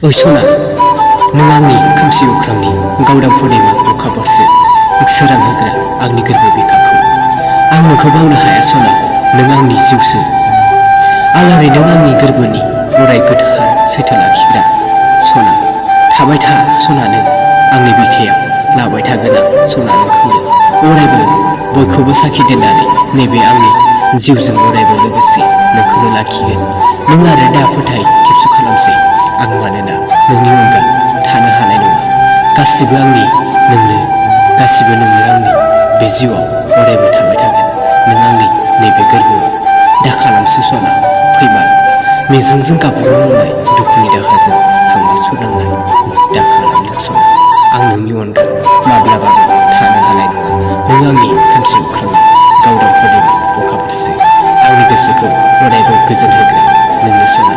ओइ सना नों आंनि खोमसि अख्रांनि गावदां पुर्णिमा अखाफोरसो सोरां होग्रा आंनि गोरबो बिखाखौ आं नोंखौ बावनो हाया सना नों आंनि जिउसो आलारि नों आंनि गोरबोनि अराय गोथार सैथो लाखिग्रा सना थाबाय था सना नों आंनि बिखायाव लाबाय थागोन आं सना नोंखौनो अरायबो बयखौबो साखि दोननानै नैबे आंनि जिउजों अरायबो लोगोसे नोंखौनो लाखिगोन नों आरो दा फोथाय खेबस' खालामसै आं मानोना नोंनि अनगा थानो हानाय नङा गासिबो आंनि नोंनो गासिबो नोंनो आंनि बे जिउआव अरायबो थाबाय थागोन नों आंनि नैबे गोरबोआव दा खालामसै सना फैमाल मिजिंजों गाबब्राव मावनाय दुखुनि दाहाजों हांमा सुरनांनाय दा खालामदों सना आं नोंनि अनगा माब्लाबाबो थानो हानाय नङा नों आंनि खोमसि अख्रांनि गावदां पुर्णिमा अखाफोरसो आंनि गोसोखौ अरायबो गोजोन होग्रा नोंनि सना